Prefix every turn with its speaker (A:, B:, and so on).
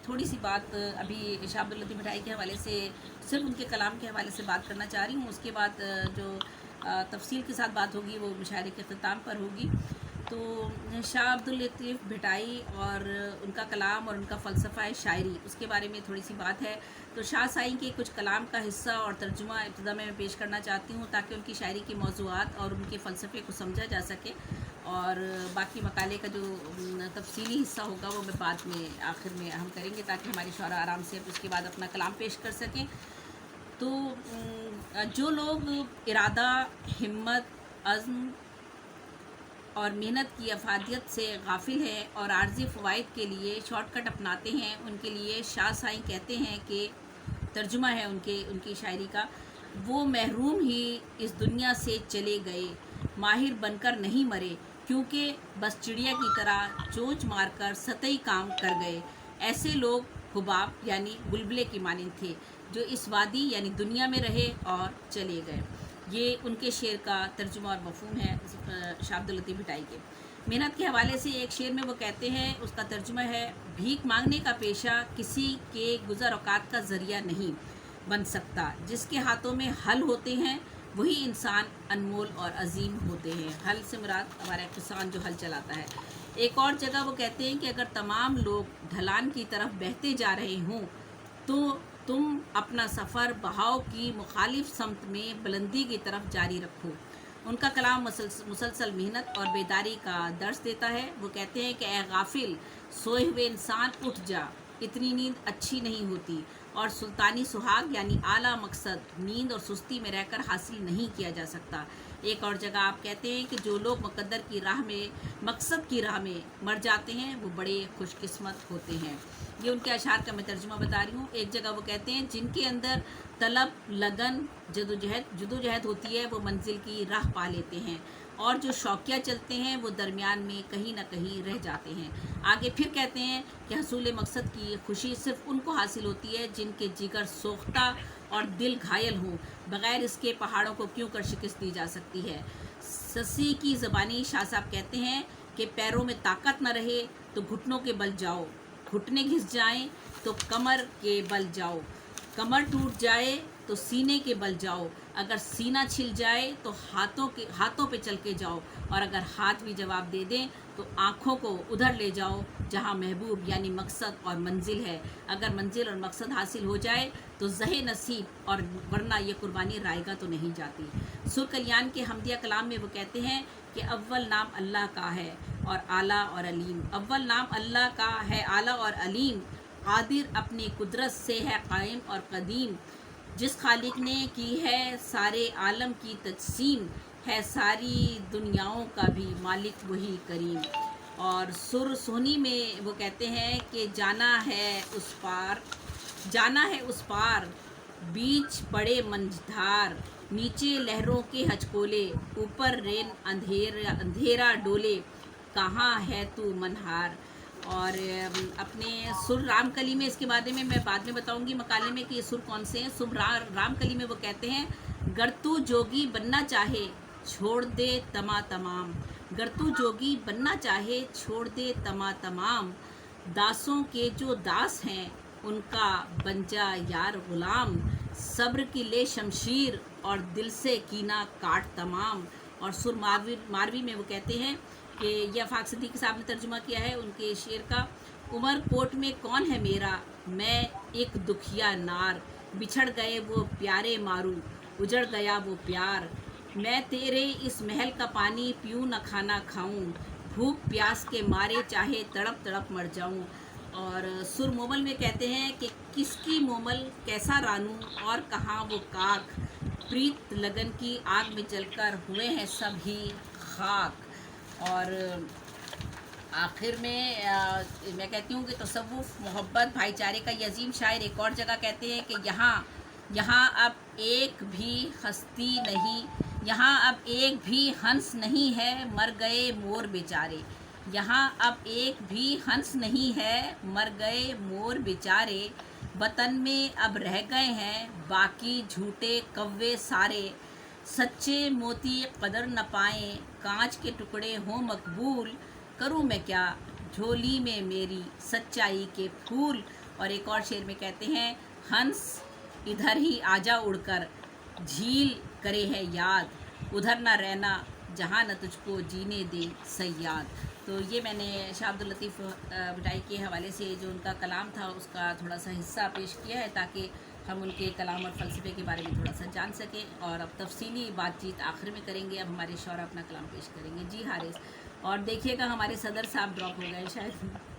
A: थोड़ी सी बात अभी शाह अब्दुल लतीफ़ भटाई के हवाले से, सिर्फ उनके कलाम के हवाले से बात करना चाह रही हूँ। उसके बाद जो तफसील के साथ बात होगी वो मुशायरे के ख़िताम पर होगी। तो शाह अब्दुल लतीफ़ भटाई और उनका कलाम और उनका फ़लसफ़ा शायरी, उसके बारे में थोड़ी सी बात है। तो शाह साईं के कुछ कलाम का हिस्सा और तर्जुमा इब्तिदा में मैं पेश करना चाहती हूँ, ताकि उनकी शायरी के मौज़ूआत और उनके फ़लसफ़े को समझा जा सके। और बाकी मकाले का जो तफसीली हिस्सा होगा वो मैं बाद में आखिर में हम करेंगे, ताकि हमारे शुरा आराम से उसके बाद अपना कलाम पेश कर सकें। तो जो लोग इरादा, हिम्मत, अज़्म और मेहनत की अफादियत से गाफिल हैं और आर्जी फ़वाइद के लिए शॉर्टकट अपनाते हैं, उनके लिए शाह साईं कहते हैं कि तर्जुमा है उनकी शायरी का, वो महरूम ही इस दुनिया से चले गए, माहिर बनकर नहीं मरे, क्योंकि बस चिड़िया की तरह चोंच मारकर सतही काम कर गए। ऐसे लोग हुबाब यानी बुलबुले की मानिंद थे, जो इस वादी यानी दुनिया में रहे और चले गए। ये उनके शेर का तर्जुमा और मफ़हूम है शाह अब्दुल लतीफ़ भटाई के। मेहनत के हवाले से एक शेर में वो कहते हैं, उसका तर्जुमा है, भीख मांगने का पेशा किसी के गुज़र औकात का ज़रिया नहीं बन सकता। जिसके हाथों में हल होते हैं वही इंसान अनमोल और अजीम होते हैं। हल से मुराद हमारा किसान जो हल चलाता है। एक और जगह वो कहते हैं कि अगर तमाम लोग ढलान की तरफ बहते जा रहे हों तो तुम अपना सफ़र बहाव की मुखालिफ समत में बुलंदी की तरफ जारी रखो। उनका कलाम मुसलसल मेहनत और बेदारी का दर्स देता है। वो कहते हैं कि ए गाफिल, सोए हुए इंसान उठ जा, इतनी नींद अच्छी नहीं होती, और सुल्तानी सुहाग यानी आला मकसद नींद और सुस्ती में रहकर हासिल नहीं किया जा सकता। एक और जगह आप कहते हैं कि जो लोग मुकद्दर की राह में, मकसद की राह में मर जाते हैं वो बड़े खुशकिस्मत होते हैं। ये उनके अशार का मैं तर्जुमा बता रही हूँ। एक जगह वो कहते हैं, जिनके अंदर तलब, लगन, जदोजहद होती है वो मंजिल की राह पा लेते हैं, और जो शौकिया चलते हैं वो दरमियान में कहीं ना कहीं रह जाते हैं। आगे फिर कहते हैं कि हसूल मकसद की खुशी सिर्फ उनको हासिल होती है जिनके जिगर सोख्ता और दिल घायल हों। बग़ैर इसके पहाड़ों को क्यों कर शिकस्त दी जा सकती है। ससी की ज़बानी शाह साहब कहते हैं कि पैरों में ताकत न रहे तो घुटनों के बल जाओ, घुटने घिस जाएं तो कमर के बल जाओ, कमर टूट जाए तो सीने के बल जाओ, अगर सीना छिल जाए तो हाथों पे चल के जाओ, और अगर हाथ भी जवाब दे दें तो आँखों को उधर ले जाओ जहाँ महबूब यानी मकसद और मंजिल है। अगर मंजिल और मकसद हासिल हो जाए तो ज़हे नसीब, और वरना ये कुर्बानी रायगा तो नहीं जाती। सुर कल्याण के हमदिया कलाम में वो कहते हैं कि अव्वल नाम अल्लाह का है और आला और अलीम। अव्वल नाम अल्लाह का है, आला और अलीम, कादिर अपनी कुदरत से है कायम और कदीम। जिस खालिक ने की है सारे आलम की तकसीम, है सारी दुनियाओं का भी मालिक वही करीम। और सुर सोनी में वो कहते हैं कि जाना है उस पार, बीच पड़े मंझधार, नीचे लहरों के हचकोले, ऊपर रेन अंधेरा डोले, कहाँ है तू मनहार। और अपने सुर रामकली में, इसके बारे में मैं बाद में बताऊंगी मकाले में कि ये सुर कौन से हैं। सुर रामकली में वो कहते हैं, गर तू जोगी बनना चाहे छोड़ दे तमाम, गर तू जोगी बनना चाहे छोड़ दे तमाम, दासों के जो दास हैं उनका बन जा यार गुलाम, सब्र की ले शमशीर और दिल से कीना काट तमाम। और सुर मारवी में वो कहते हैं कि यह आफाक सिद्दीकी साहब ने तर्जुमा किया है उनके शेर का, उमर कोट में कौन है मेरा, मैं एक दुखिया नार, बिछड़ गए वो प्यारे मारू, उजड़ गया वो प्यार, मैं तेरे इस महल का पानी पीऊँ न खाना खाऊं, भूख प्यास के मारे चाहे तड़प तड़प मर जाऊं। और सुर मोमल में कहते हैं कि किसकी मोमल कैसा रानू और कहाँ वो काक, प्रीत लगन की आग में जलकर हुए हैं सभी खाक। और आखिर में मैं कहती हूँ कि तसव्वुफ़, मोहब्बत, भाईचारे का ये अजीम शायर एक और जगह कहते हैं कि यहाँ अब एक भी हस्ती नहीं, यहाँ अब एक भी हंस नहीं है, मर गए मोर बेचारे, यहाँ अब एक भी हंस नहीं है, मर गए मोर बेचारे, वतन में अब रह गए हैं बाकी झूठे कव्वे सारे, सच्चे मोती कदर न पाएँ, कांच के टुकड़े हों मकबूल, करूँ मैं क्या झोली में मेरी सच्चाई के फूल, اور ایک اور شعر میں کہتے ہیں ہنس ادھر ہی آجا اڑ کر جھیل کرے ہے یاد ادھر نہ رہنا جہاں نہ تجھ کو جینے دے صیاد. تو یہ میں نے شاہ عبداللطیف بھٹائی کے حوالے سے جو ان کا کلام تھا اس کا تھوڑا سا حصہ پیش کیا ہے تاکہ ہم ان کے کلام اور فلسفے کے بارے میں تھوڑا سا جان سکیں. اور اب تفصیلی بات چیت آخر میں کریں گے. اب ہمارے شعراء اپنا کلام پیش کریں گے. جی حارث. اور دیکھیے گا ہمارے صدر صاحب ڈراپ ہو گئے شاید.